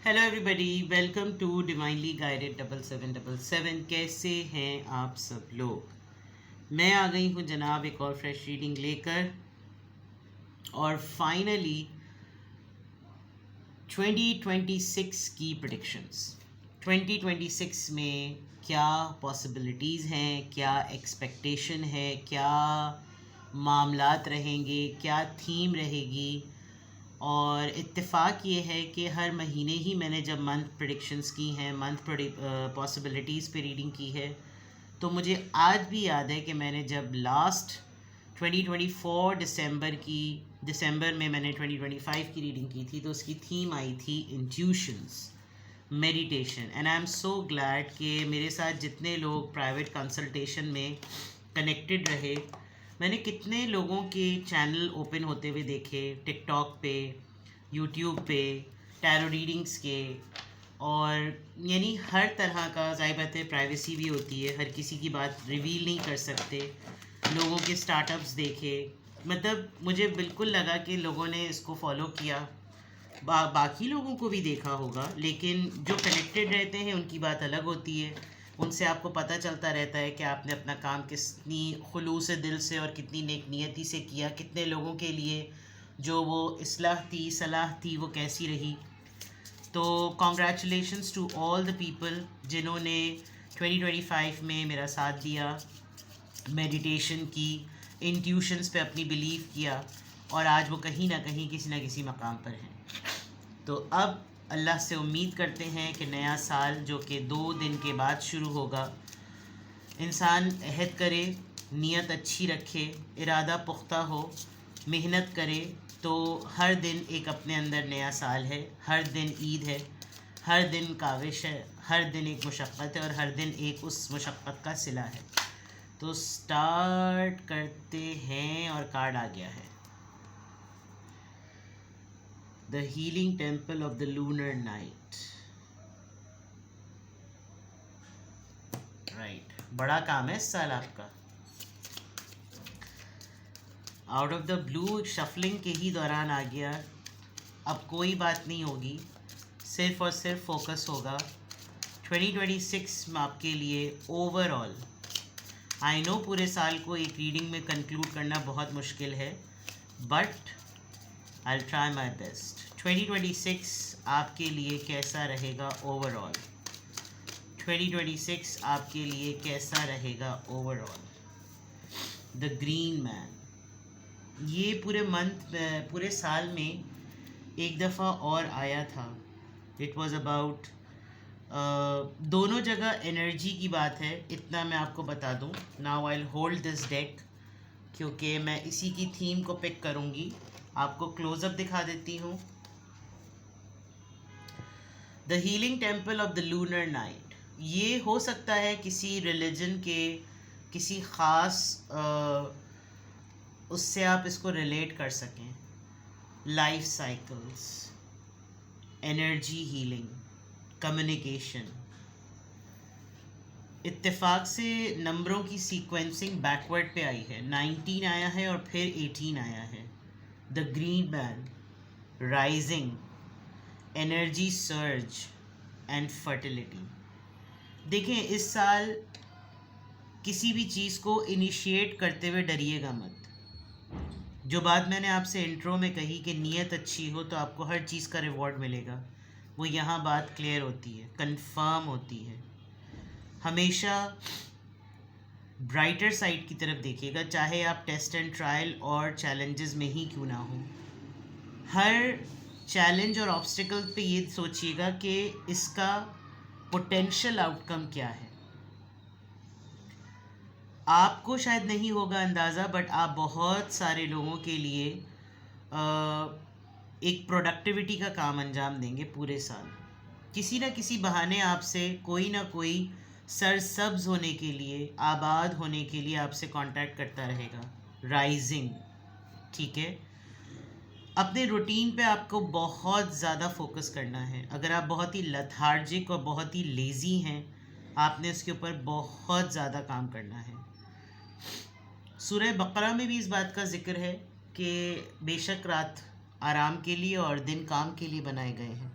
Hello everybody, welcome to divinely guided 7777। कैसे हैं आप सब लोग। मैं आ गई हूँ जनाब एक और फ्रेश रीडिंग लेकर। और फाइनली 2026 की प्रेडिक्शंस। 2026 में क्या पॉसिबिलिटीज़ हैं, क्या एक्सपेक्टेशन है, क्या मामलात रहेंगे, क्या थीम रहेगी। और इत्तेफाक ये है कि हर महीने ही मैंने जब मंथ प्रेडिक्शंस की हैं, मंथ पॉसिबिलिटीज़ पे रीडिंग की है, तो मुझे आज भी याद है कि मैंने जब लास्ट 2024 दिसंबर में मैंने 2025 की रीडिंग की थी, तो उसकी थीम आई थी intuitions, meditation. And I am so glad कि मेरे साथ जितने लोग प्राइवेट कंसल्टेशन में कनेक्टेड रहे, मैंने कितने लोगों के चैनल ओपन होते हुए देखे टिकटॉक पे, यूट्यूब पे, टैरो रीडिंग्स के। और यानी हर तरह का, ज़ाहिर बात है प्राइवेसी भी होती है, हर किसी की बात रिवील नहीं कर सकते। लोगों के स्टार्टअप्स देखे, मतलब मुझे बिल्कुल लगा कि लोगों ने इसको फॉलो किया। बाकी लोगों को भी देखा होगा, लेकिन जो कनेक्टेड रहते हैं उनकी बात अलग होती है। उनसे आपको पता चलता रहता है कि आपने अपना काम कितनी खुलूस दिल से और कितनी नेक नियति से किया, कितने लोगों के लिए जो वो इस्लाह थी, सलाह थी, वो कैसी रही। तो congratulations to all the people जिन्होंने 2025 में मेरा साथ दिया, मेडिटेशन की, इंट्यूशंस पे अपनी बिलीव किया, और आज वो कहीं ना किसी मकाम पर हैं। तो अब अल्लाह से उम्मीद करते हैं कि नया साल जो कि 2 दिन के बाद शुरू होगा, इंसान अहद करे, नीयत अच्छी रखे, इरादा पुख्ता हो, मेहनत करे, तो हर दिन एक अपने अंदर नया साल है, हर दिन ईद है, हर दिन काविश है, हर दिन एक मुशक्क़त है, और हर दिन एक उस मुशक्क़त का सिला है। तो स्टार्ट करते हैं, और कार्ड आ गया है the healing temple of the lunar night. Right, बड़ा काम है इस साल आपका। Out of the blue shuffling के ही दौरान आ गया। अब कोई बात नहीं होगी, सिर्फ और सिर्फ फोकस होगा 2026 में आपके लिए ओवरऑल। आई नो पूरे साल को एक रीडिंग में कंक्लूड करना बहुत मुश्किल है, but I will try my best. 2026 आपके लिए कैसा रहेगा ओवरऑल? 2026 आपके लिए कैसा रहेगा ओवरऑल? The green man. ये पूरे पूरे साल में एक दफ़ा और आया था। इट वॉज़ अबाउट, दोनों जगह एनर्जी की बात है, इतना मैं आपको बता दूं। Now I will hold this deck, क्योंकि मैं इसी की थीम को पिक करूंगी। आपको क्लोज़अप दिखा देती हूँ। The healing temple of the lunar night. ये हो सकता है किसी रिलीजन के, किसी ख़ास उससे आप इसको रिलेट कर सकें। Life cycles, energy healing, communication. इत्तेफाक से नंबरों की सीक्वेंसिंग बैकवर्ड पे आई है। 19 आया है और फिर 18 आया है। The green man, rising, energy surge and fertility. देखें, इस साल किसी भी चीज़ को इनिशिएट करते हुए डरिएगा मत। जो बात मैंने आपसे इंट्रो में कही कि नीयत अच्छी हो तो आपको हर चीज़ का रिवॉर्ड मिलेगा, वो यहाँ बात क्लियर होती है, कंफर्म होती है। हमेशा ब्राइटर साइड की तरफ देखिएगा, चाहे आप टेस्ट एंड ट्रायल और चैलेंजेस में ही क्यों ना हो। हर चैलेंज और ऑब्स्टिकल पे ये सोचिएगा कि इसका पोटेंशियल आउटकम क्या है। आपको शायद नहीं होगा अंदाज़ा, बट आप बहुत सारे लोगों के लिए एक प्रोडक्टिविटी का काम अंजाम देंगे पूरे साल। किसी ना किसी बहाने आपसे कोई ना कोई सरसब्ज होने के लिए, आबाद होने के लिए आपसे कांटेक्ट करता रहेगा। राइजिंग, ठीक है। अपने रूटीन पे आपको बहुत ज़्यादा फोकस करना है। अगर आप बहुत ही लथार्जिक और बहुत ही लेज़ी हैं, आपने उसके ऊपर बहुत ज़्यादा काम करना है। सूरह बकरा में भी इस बात का जिक्र है कि बेशक रात आराम के लिए और दिन काम के लिए बनाए गए हैं।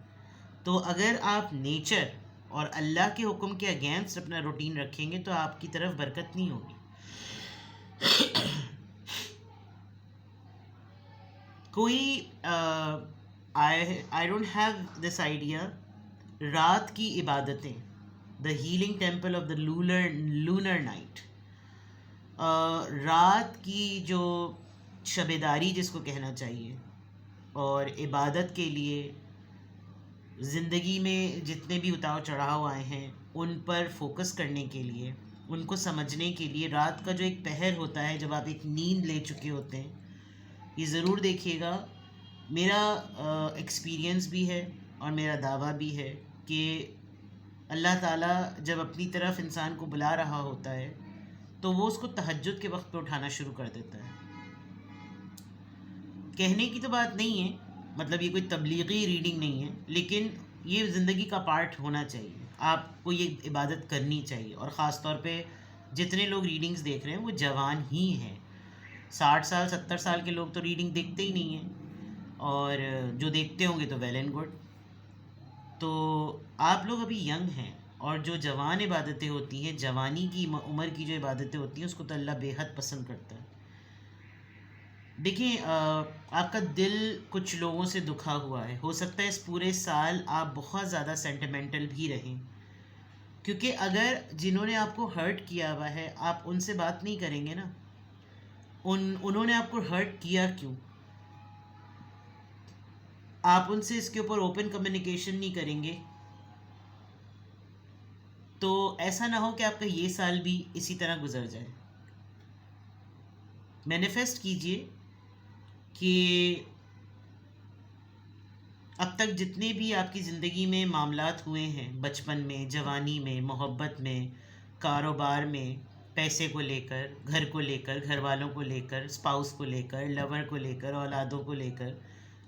तो अगर आप नेचर और अल्लाह के हुक्म के अगेंस्ट अपना रूटीन रखेंगे तो आपकी तरफ बरकत नहीं होगी। कोई I don't have this idea, रात की इबादतें, the healing temple of the lunar night, रात की जो शबेदारी जिसको कहना चाहिए, और इबादत के लिए ज़िंदगी में जितने भी उतार चढ़ाव आए हैं उन पर फोकस करने के लिए, उनको समझने के लिए रात का जो एक पहर होता है जब आप एक नींद ले चुके होते हैं, ये ज़रूर देखिएगा। मेरा एक्सपीरियंस भी है और मेरा दावा भी है कि अल्लाह ताला जब अपनी तरफ इंसान को बुला रहा होता है तो वो उसको तहज्जुद के वक्त पे उठाना शुरू कर देता है। कहने की तो बात नहीं है, मतलब ये कोई तबलीगी रीडिंग नहीं है, लेकिन ये ज़िंदगी का पार्ट होना चाहिए, आपको ये इबादत करनी चाहिए। और ख़ास तौर पे जितने लोग रीडिंग्स देख रहे हैं वो जवान ही हैं, 60 साल 70 साल के लोग तो रीडिंग देखते ही नहीं हैं, और जो देखते होंगे तो वेल एंड गुड। तो आप लोग अभी यंग हैं, और जो जवान इबादतें होती हैं, जवानी की उम्र की जो इबादतें होती हैं, उसको तो अल्लाह बेहद पसंद करता है। देखिए, आपका दिल कुछ लोगों से दुखा हुआ है, हो सकता है इस पूरे साल आप बहुत ज़्यादा सेंटिमेंटल भी रहें, क्योंकि अगर जिन्होंने आपको हर्ट किया हुआ है आप उनसे बात नहीं करेंगे ना, उन्होंने आपको हर्ट किया क्यों, आप उनसे इसके ऊपर ओपन कम्युनिकेशन नहीं करेंगे, तो ऐसा ना हो कि आपका ये साल भी इसी तरह गुजर जाए। मैनिफेस्ट कीजिए कि अब तक जितने भी आपकी ज़िंदगी में मामलात हुए हैं, बचपन में, जवानी में, मोहब्बत में, कारोबार में, पैसे को लेकर, घर को लेकर, घर वालों को लेकर, स्पाउस को लेकर, लवर को लेकर, औलादों को लेकर,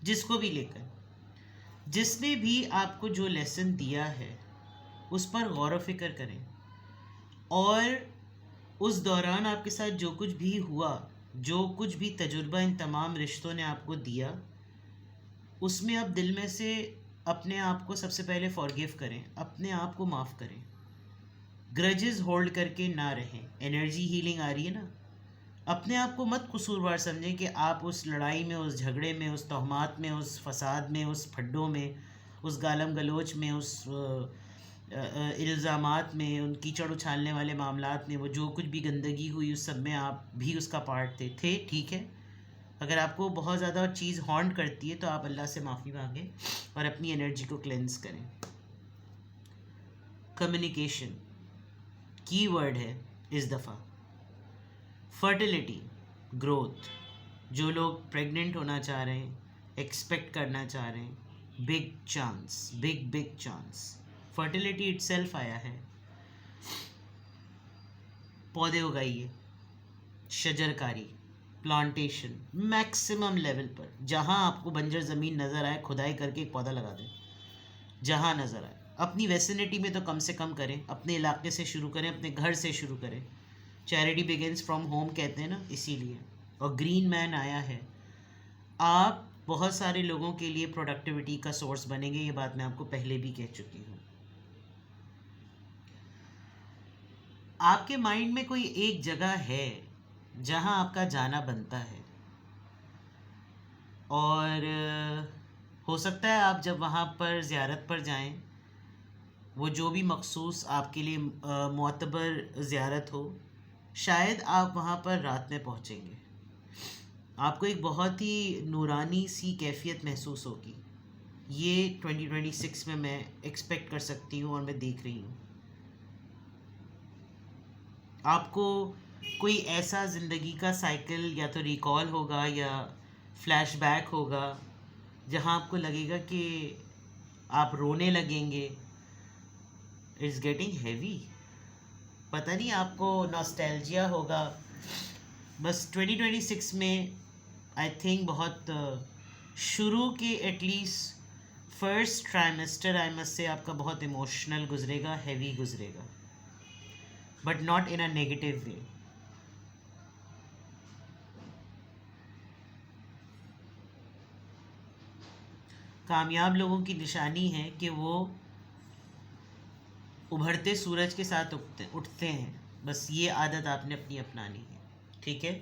जिसको भी लेकर, जिसने भी आपको जो लेसन दिया है उस पर गौर व फिक्र करें, और उस दौरान आपके साथ जो कुछ भी हुआ, जो कुछ भी तजुर्बा इन तमाम रिश्तों ने आपको दिया, उसमें आप दिल में से अपने आप को सबसे पहले फॉरगिव करें, अपने आप को माफ़ करें, ग्रजेस होल्ड करके ना रहें। एनर्जी हीलिंग आ रही है ना, अपने आप को मत कसूरवार समझें कि आप उस लड़ाई में, उस झगड़े में, उस तहमात में, उस फसाद में, उस फड्डों में, उस गालम गलोच में, उस इल्ज़ामात में, उन कीचड़ उछालने वाले मामलात में, वो जो कुछ भी गंदगी हुई उस सब में आप भी उसका पार्ट थे, ठीक है। अगर आपको बहुत ज़्यादा चीज़ हॉन्ट करती है तो आप अल्लाह से माफ़ी मांगें और अपनी एनर्जी को क्लेंस करें। कम्युनिकेशन की वर्ड है इस दफ़ा। फर्टिलिटी, ग्रोथ, जो लोग प्रेग्नेंट होना चाह रहे हैं, एक्सपेक्ट करना चाह रहे हैं, big chance, big chance. Fertility itself आया है। पौधे उगाइए, शजरकारी, प्लांटेशन, मैक्सिमम लेवल पर, जहाँ आपको बंजर ज़मीन नज़र आए खुदाई करके एक पौधा लगा दें, जहाँ नज़र आए। अपनी वेसिनिटी में तो कम से कम करें, अपने इलाके से शुरू करें, अपने घर से शुरू करें। चैरिटी बिगिंस फ्रॉम होम कहते हैं ना, इसीलिए। और ग्रीन मैन आया है, आप बहुत सारे लोगों के लिए प्रोडक्टिविटी का सोर्स बनेंगे, ये बात मैं आपको पहले भी कह चुकी हूँ। आपके माइंड में कोई एक जगह है जहाँ आपका जाना बनता है, और हो सकता है आप जब वहाँ पर ज़ियारत पर जाएं, वो जो भी मखसूस आपके लिए मोतबर ज़ियारत हो, शायद आप वहाँ पर रात में पहुँचेंगे, आपको एक बहुत ही नूरानी सी कैफियत महसूस होगी। ये 2026 में मैं एक्सपेक्ट कर सकती हूँ और मैं देख रही हूँ। आपको कोई ऐसा ज़िंदगी का साइकिल या तो रिकॉल होगा या फ्लैशबैक होगा जहाँ आपको लगेगा कि आप रोने लगेंगे। इट्स गेटिंग हैवी, पता नहीं, आपको नॉस्टैल्जिया होगा। बस 2026 में आई थिंक बहुत शुरू के at least first trimester I must say आपका बहुत इमोशनल गुजरेगा, हैवी गुजरेगा, but not in a negative way. कामयाब लोगों की निशानी है कि वो उभरते सूरज के साथ उठते हैं। बस ये आदत आपने अपनी अपनानी है, ठीक है।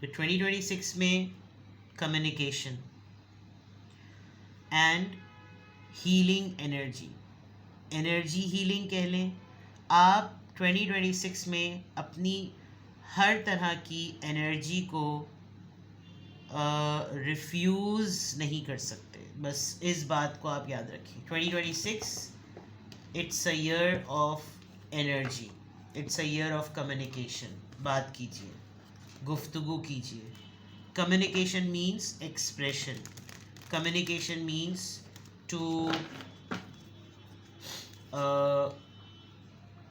तो 2026 में communication and healing energy healing कह लें। आप 2026 में अपनी हर तरह की एनर्जी को रिफ्यूज़ नहीं कर सकते। बस इस बात को आप याद रखिए। 2026 it's a year of energy, it's a year of communication. बात कीजिए, गुफ्तगू कीजिए। Communication means expression, communication means to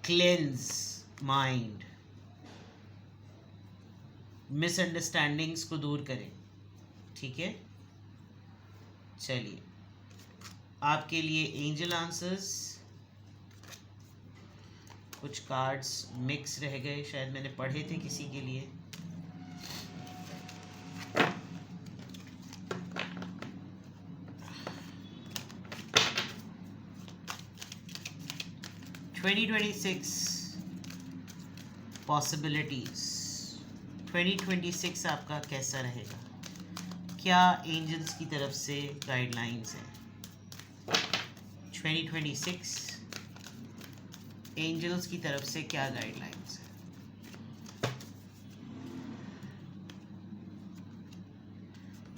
cleanse mind, misunderstandings को दूर करें, ठीक है। चलिए, आपके लिए एंजल आंसर्स। कुछ कार्ड्स मिक्स रह गए, शायद मैंने पढ़े थे किसी के लिए। पॉसिबिलिटीज 2026 आपका कैसा रहेगा? क्या एंजल्स की तरफ से गाइडलाइंस हैं? 2026 एंजल्स की तरफ से क्या गाइडलाइंस हैं?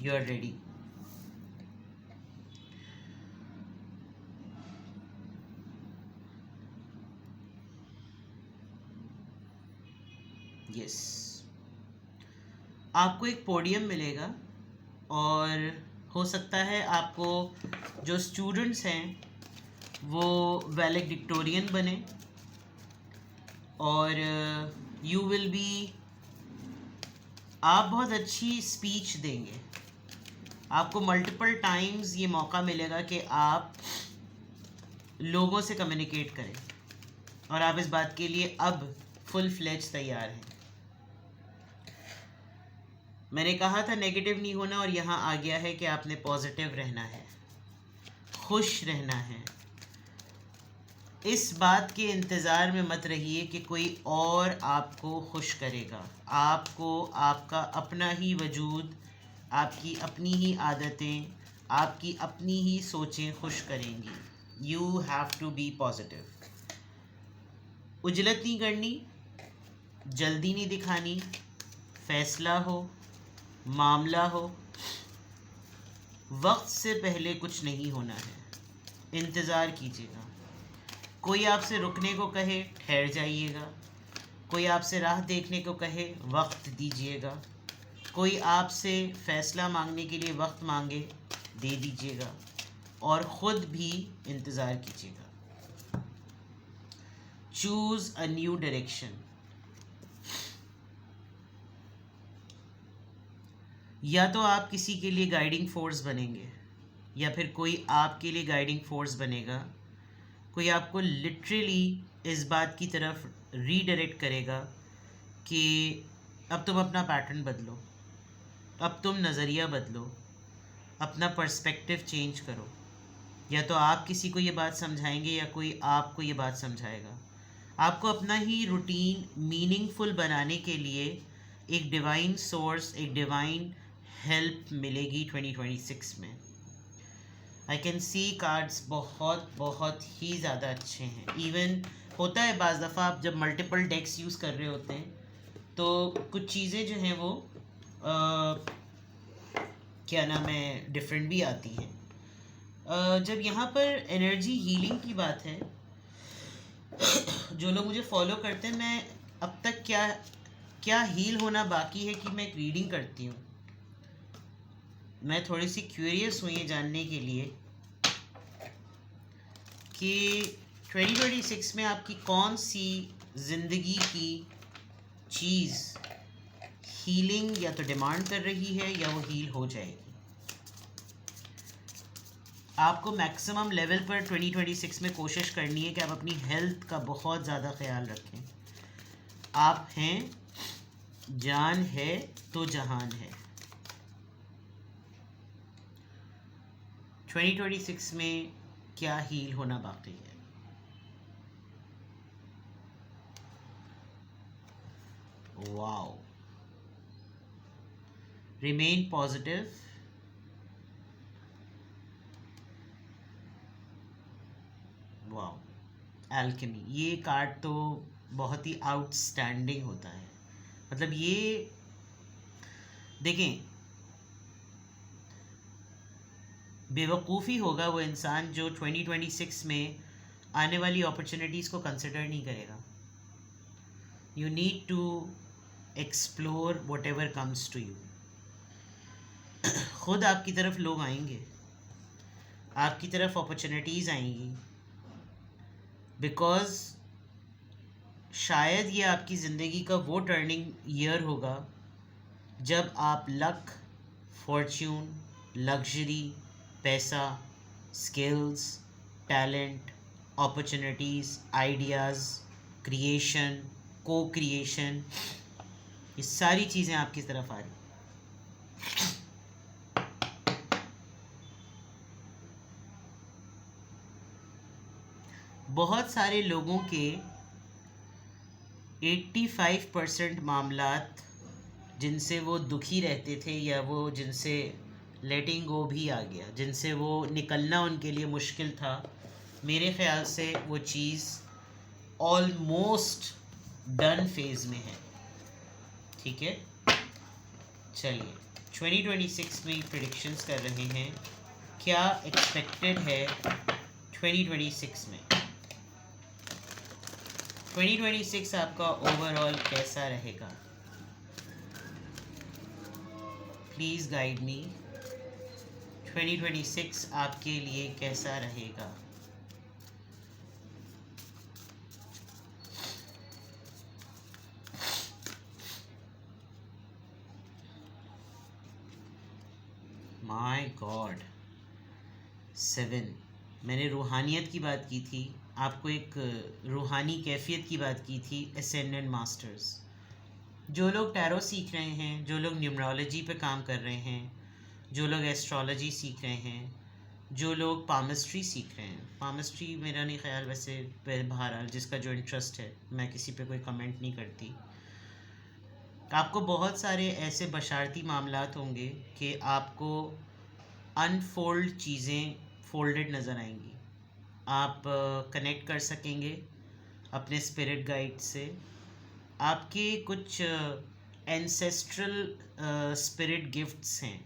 You are ready? यस। आपको एक पोडियम मिलेगा और हो सकता है आपको जो स्टूडेंट्स हैं वो वैलेडिक्टोरियन बने और यू विल बी, आप बहुत अच्छी स्पीच देंगे। आपको मल्टीपल टाइम्स ये मौका मिलेगा कि आप लोगों से कम्युनिकेट करें और आप इस बात के लिए अब फुल फ्लेज तैयार हैं। मैंने कहा था नेगेटिव नहीं होना और यहाँ आ गया है कि आपने पॉजिटिव रहना है, खुश रहना है। इस बात के इंतज़ार में मत रहिए कि कोई और आपको खुश करेगा। आपको आपका अपना ही वजूद, आपकी अपनी ही आदतें, आपकी अपनी ही सोचें खुश करेंगी। You have to be positive. उजलत नहीं करनी, जल्दी नहीं दिखानी। फैसला हो, मामला हो, वक्त से पहले कुछ नहीं होना है। इंतज़ार कीजिएगा। कोई आपसे रुकने को कहे, ठहर जाइएगा। कोई आपसे राह देखने को कहे, वक्त दीजिएगा। कोई आपसे फ़ैसला मांगने के लिए वक्त मांगे, दे दीजिएगा और ख़ुद भी इंतज़ार कीजिएगा। Choose a new direction. या तो आप किसी के लिए गाइडिंग फोर्स बनेंगे या फिर कोई आपके लिए गाइडिंग फोर्स बनेगा। कोई आपको लिटरली इस बात की तरफ रीडायरेक्ट करेगा कि अब तुम अपना पैटर्न बदलो, अब तुम नज़रिया बदलो, अपना पर्सपेक्टिव चेंज करो। या तो आप किसी को ये बात समझाएंगे या कोई आपको ये बात समझाएगा। आपको अपना ही रूटीन मीनिंगफुल बनाने के लिए एक डिवाइन सोर्स, एक डिवाइन हेल्प मिलेगी 2026 में। आई कैन सी कार्ड्स बहुत बहुत ही ज़्यादा अच्छे हैं। इवन होता है बाज़ दफ़ा आप जब मल्टीपल डेक्स यूज़ कर रहे होते हैं तो कुछ चीज़ें जो हैं वो क्या नाम है, डिफरेंट भी आती हैं। जब यहाँ पर एनर्जी हीलिंग की बात है, जो लोग मुझे फॉलो करते हैं, मैं अब तक क्या हील होना बाकी है कि मैं एक रीडिंग करती हूँ। मैं थोड़ी सी क्यूरियस हुई जानने के लिए कि 2026 में आपकी कौन सी ज़िंदगी की चीज़ हीलिंग या तो डिमांड कर रही है या वो हील हो जाएगी। आपको मैक्सिमम लेवल पर 2026 में कोशिश करनी है कि आप अपनी हेल्थ का बहुत ज़्यादा ख्याल रखें। आप हैं, जान है तो जहान है। 2026 में क्या हील होना बाकी है? Wow, remain positive, wow, alchemy, ये कार्ड तो बहुत ही आउटस्टैंडिंग होता है। मतलब ये देखें, बेवकूफ़ी होगा वो इंसान जो 2026 में आने वाली अपॉर्चुनिटीज़ को कंसिडर नहीं करेगा। You need to explore whatever comes to you. खुद आपकी तरफ लोग आएंगे, आपकी तरफ अपॉर्चुनिटीज़ आएंगी, बिकॉज शायद ये आपकी ज़िंदगी का वो टर्निंग ईयर होगा जब आप लक, फॉर्च्यून, लग्जरी, पैसा, skills, talent, opportunities, ideas, creation, को क्रिएशन, ये सारी चीज़ें आपकी तरफ आ रही। बहुत सारे लोगों के 85% मामलात जिनसे वो दुखी रहते थे या वो जिनसे लेटिंग गो भी आ गया, जिनसे वो निकलना उनके लिए मुश्किल था, मेरे ख़्याल से वो चीज़ ऑलमोस्ट डन फेज़ में है। ठीक है, चलिए 2026 में प्रेडिक्शंस कर रहे हैं, क्या एक्सपेक्टेड है 2026 में। 2026 आपका ओवरऑल कैसा रहेगा? Please guide me. 2026 आपके लिए कैसा रहेगा? My God, 7। मैंने रूहानियत की बात की थी, आपको एक रूहानी कैफियत की बात की थी, एसेंडेंट मास्टर्स। जो लोग टैरो सीख रहे हैं, जो लोग न्यूमरोलॉजी पे काम कर रहे हैं, जो लोग एस्ट्रोलॉजी सीख रहे हैं, जो लोग पामिस्ट्री सीख रहे हैं, पामिस्ट्री मेरा नहीं ख्याल, वैसे बहरहाल जिसका जो इंटरेस्ट है, मैं किसी पे कोई कमेंट नहीं करती। आपको बहुत सारे ऐसे बशारती मामलात होंगे कि आपको अनफोल्ड चीज़ें फोल्डेड नज़र आएंगी। आप कनेक्ट कर सकेंगे अपने स्पिरिट गाइड से। आपके कुछ एंसेस्ट्रल स्पिरिट गिफ्ट्स हैं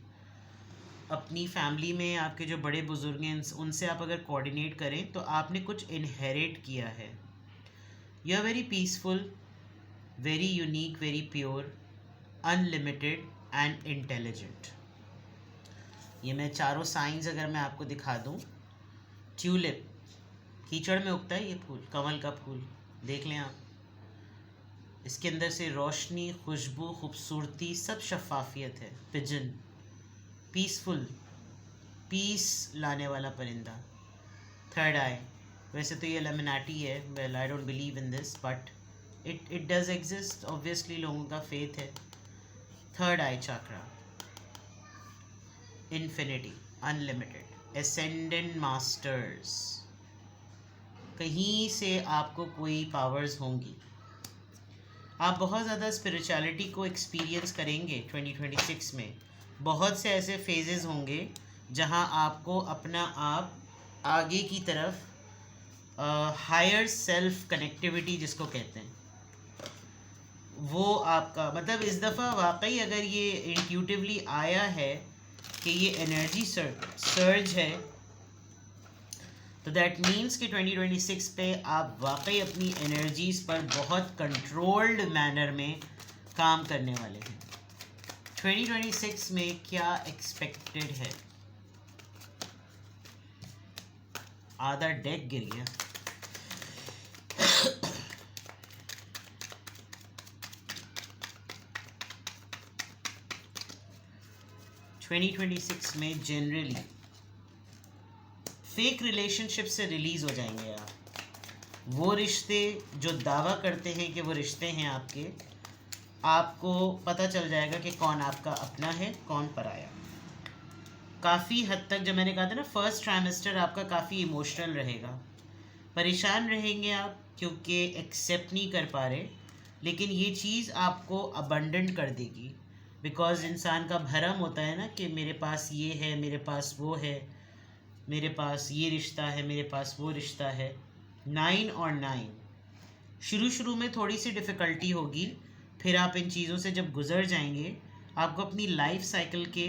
अपनी फैमिली में, आपके जो बड़े बुज़ुर्ग हैं उनसे आप अगर कोऑर्डिनेट करें तो आपने कुछ इनहेरिट किया है। You are very peaceful, very unique, very pure, unlimited and intelligent. ये मैं चारों साइंस अगर मैं आपको दिखा दूं, ट्यूलिप, कीचड़ में उगता है ये फूल, कमल का फूल, देख लें आप। इसके अंदर से रोशनी, खुशबू, खूबसूरती, सब शफाफियत है। पिजन, पीसफुल, पीस लाने वाला परिंदा। थर्ड आई, वैसे तो ये लेमिनाटी है, well I don't believe in this but it does exist, obviously लोगों का फेथ है। थर्ड आई चक्रा, इन्फिनिटी, अनलिमिटेड, एसेंडेंट मास्टर्स। कहीं से आपको कोई पावर्स होंगी, आप बहुत ज़्यादा स्पिरिचुअलिटी को एक्सपीरियंस करेंगे 2026 में। बहुत से ऐसे फेजेस होंगे जहां आपको अपना आप आगे की तरफ हायर सेल्फ कनेक्टिविटी जिसको कहते हैं, वो आपका मतलब इस दफ़ा वाकई अगर ये इंट्यूटिवली आया है कि ये एनर्जी सर्ज है, तो दैट मीन्स कि 2026 पे आप वाकई अपनी एनर्जीज़ पर बहुत कंट्रोल्ड मैनर में काम करने वाले हैं। 2026 में क्या एक्सपेक्टेड है? आधा डेक गिर गया। ट्वेंटी 2026 में जनरली फेक रिलेशनशिप से रिलीज़ हो जाएंगे आप। वो रिश्ते जो दावा करते हैं कि वो रिश्ते हैं आपके, आपको पता चल जाएगा कि कौन आपका अपना है, कौन पराया। काफ़ी हद तक, जब मैंने कहा था ना फर्स्ट ट्राइमेस्टर आपका काफ़ी इमोशनल रहेगा, परेशान रहेंगे आप क्योंकि एक्सेप्ट नहीं कर पा रहे, लेकिन ये चीज़ आपको अबंडेंट कर देगी। बिकॉज इंसान का भरम होता है ना कि मेरे पास ये है, मेरे पास वो है, मेरे पास ये रिश्ता है, मेरे पास वो रिश्ता है। 9 और 9, शुरू शुरू में थोड़ी सी डिफ़िकल्टी होगी, फिर आप इन चीज़ों से जब गुजर जाएंगे, आपको अपनी लाइफ साइकिल के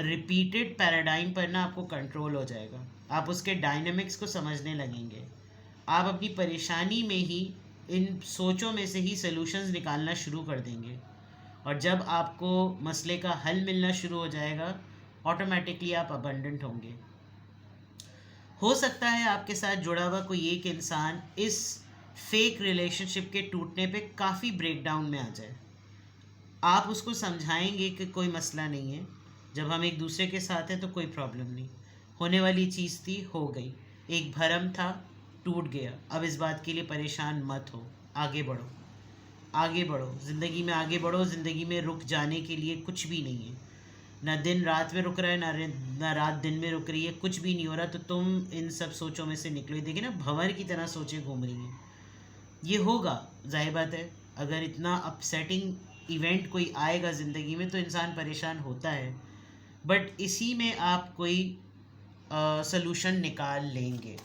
रिपीटेड पैराडाइम पर ना आपको कंट्रोल हो जाएगा, आप उसके डायनामिक्स को समझने लगेंगे, आप अपनी परेशानी में ही इन सोचों में से ही सॉल्यूशंस निकालना शुरू कर देंगे। और जब आपको मसले का हल मिलना शुरू हो जाएगा, ऑटोमेटिकली आप अबंडेंट होंगे। हो सकता है आपके साथ जुड़ा हुआ कोई एक इंसान इस फेक रिलेशनशिप के टूटने पे काफ़ी ब्रेकडाउन में आ जाए, आप उसको समझाएंगे कि कोई मसला नहीं है, जब हम एक दूसरे के साथ हैं तो कोई प्रॉब्लम नहीं, होने वाली चीज़ थी, हो गई, एक भरम था, टूट गया, अब इस बात के लिए परेशान मत हो, आगे बढ़ो, आगे बढ़ो, ज़िंदगी में आगे बढ़ो, ज़िंदगी में रुक जाने के लिए कुछ भी नहीं है, ना दिन रात में रुक रहा है, ना रात दिन में रुक रही है, कुछ भी नहीं हो रहा, तो तुम इन सब सोचों में से निकलो। देखिए ना, भंवर की तरह सोचें घूम रही हैं, ये होगा, जाहिर बात है, अगर इतना अपसेटिंग इवेंट कोई आएगा ज़िंदगी में तो इंसान परेशान होता है, बट इसी में आप कोई सलूशन निकाल लेंगे।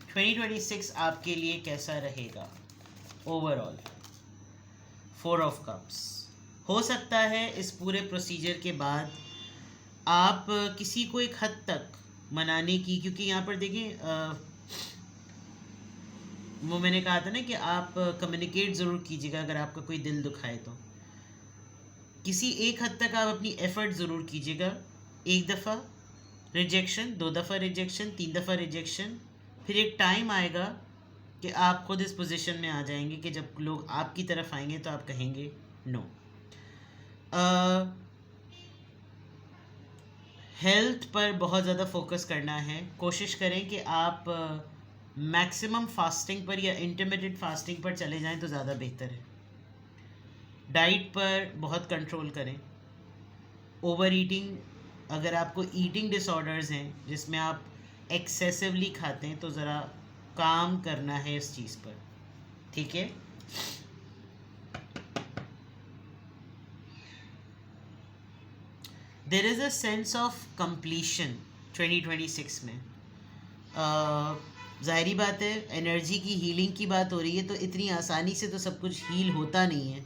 2026 आपके लिए कैसा रहेगा ओवरऑल? 4 of cups. हो सकता है इस पूरे प्रोसीजर के बाद आप किसी को एक हद तक मनाने की, क्योंकि यहाँ पर देखें वो मैंने कहा था ना कि आप कम्युनिकेट ज़रूर कीजिएगा अगर आपका कोई दिल दुखाए तो, किसी एक हद तक आप अपनी एफ़र्ट ज़रूर कीजिएगा। एक दफ़ा रिजेक्शन, 2 दफ़ा रिजेक्शन, 3 दफ़ा रिजेक्शन, फिर एक टाइम आएगा कि आप खुद इस पोजीशन में आ जाएंगे कि जब लोग आपकी तरफ आएंगे तो आप कहेंगे नो। हेल्थ पर बहुत ज़्यादा फोकस करना है, कोशिश करें कि आप मैक्सिमम फास्टिंग पर या इंटरमिटेंट फास्टिंग पर चले जाएं तो ज़्यादा बेहतर है। डाइट पर बहुत कंट्रोल करें। ओवर ईटिंग, अगर आपको ईटिंग डिसऑर्डर्स हैं जिसमें आप एक्सेसिवली खाते हैं तो ज़रा काम करना है इस चीज़ पर, ठीक है। There is a sense of completion 2026 में। ज़ाहिरी बात है, एनर्जी की हीलिंग की बात हो रही है, तो इतनी आसानी से तो सब कुछ हील होता नहीं है।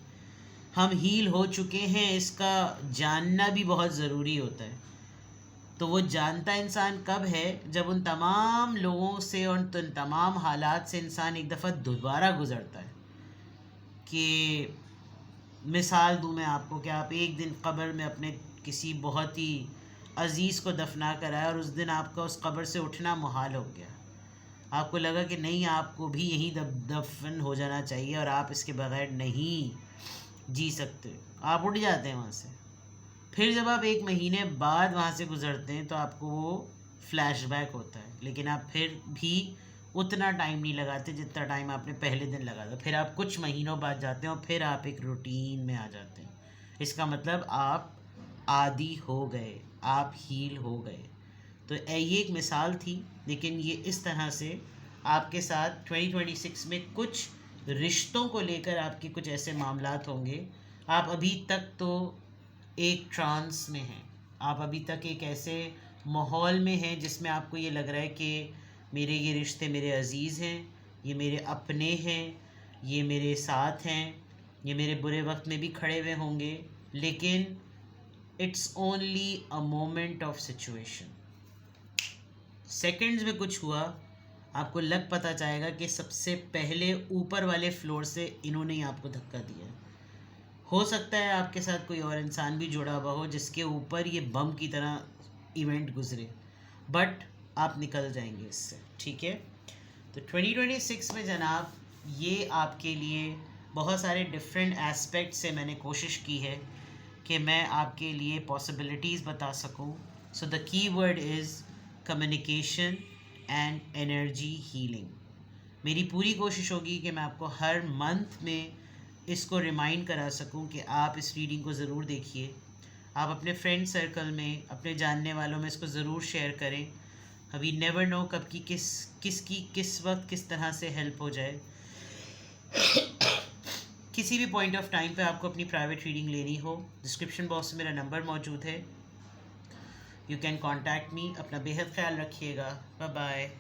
हम हील हो चुके हैं इसका जानना भी बहुत ज़रूरी होता है। तो वो जानता इंसान कब है, जब उन तमाम लोगों से और उन तमाम हालात से इंसान एक दफ़ा दोबारा गुज़रता है। कि मिसाल दूँ मैं आपको कि आप एक दिन कब्र में अपने किसी बहुत ही अज़ीज़ को दफना कर आए और उस दिन आपका उस कब्र से उठना मुहाल हो गया, आपको लगा कि नहीं, आपको भी यहीं दफन हो जाना चाहिए और आप इसके बगैर नहीं जी सकते, आप उठ जाते हैं वहाँ से। फिर जब आप 1 महीने बाद वहाँ से गुज़रते हैं तो आपको वो फ्लैशबैक होता है, लेकिन आप फिर भी उतना टाइम नहीं लगाते जितना टाइम आपने पहले दिन लगा था। फिर आप कुछ महीनों बाद जाते हैं और फिर आप एक रूटीन में आ जाते हैं। इसका मतलब आप आदी हो गए, आप हील हो गए। तो ये एक मिसाल थी, लेकिन ये इस तरह से आपके साथ 2026 में कुछ रिश्तों को लेकर आपके कुछ ऐसे मामलात होंगे। आप अभी तक तो एक ट्रांस में हैं, आप अभी तक एक ऐसे माहौल में हैं जिसमें आपको ये लग रहा है कि मेरे ये रिश्ते मेरे अज़ीज़ हैं, ये मेरे अपने हैं, ये मेरे साथ हैं, ये मेरे बुरे वक्त में भी खड़े हुए होंगे, लेकिन it's only a moment of situation. Seconds में कुछ हुआ, आपको लग पता चाहेगा कि सबसे पहले ऊपर वाले फ्लोर से इन्होंने ही आपको धक्का दिया। हो सकता है आपके साथ कोई और इंसान भी जुड़ा हुआ हो जिसके ऊपर ये बम की तरह इवेंट गुजरे, बट आप निकल जाएंगे इससे, ठीक है। तो 2026 में जनाब, ये आपके लिए बहुत सारे डिफरेंट एस्पेक्ट से मैंने कोशिश की है कि मैं आपके लिए पॉसिबिलिटीज़ बता सकूं। So the key word is communication and energy healing. मेरी पूरी कोशिश होगी कि मैं आपको हर मंथ में इसको रिमाइंड करा सकूं कि आप इस रीडिंग को ज़रूर देखिए। आप अपने फ्रेंड सर्कल में, अपने जानने वालों में इसको ज़रूर शेयर करें. अभी नेवर नो कब की किस वक्त किस तरह से हेल्प हो जाए. किसी भी पॉइंट ऑफ टाइम पे आपको अपनी प्राइवेट रीडिंग लेनी हो, डिस्क्रिप्शन बॉक्स में मेरा नंबर मौजूद है. You can contact me. अपना बेहद ख्याल रखिएगा. Bye bye.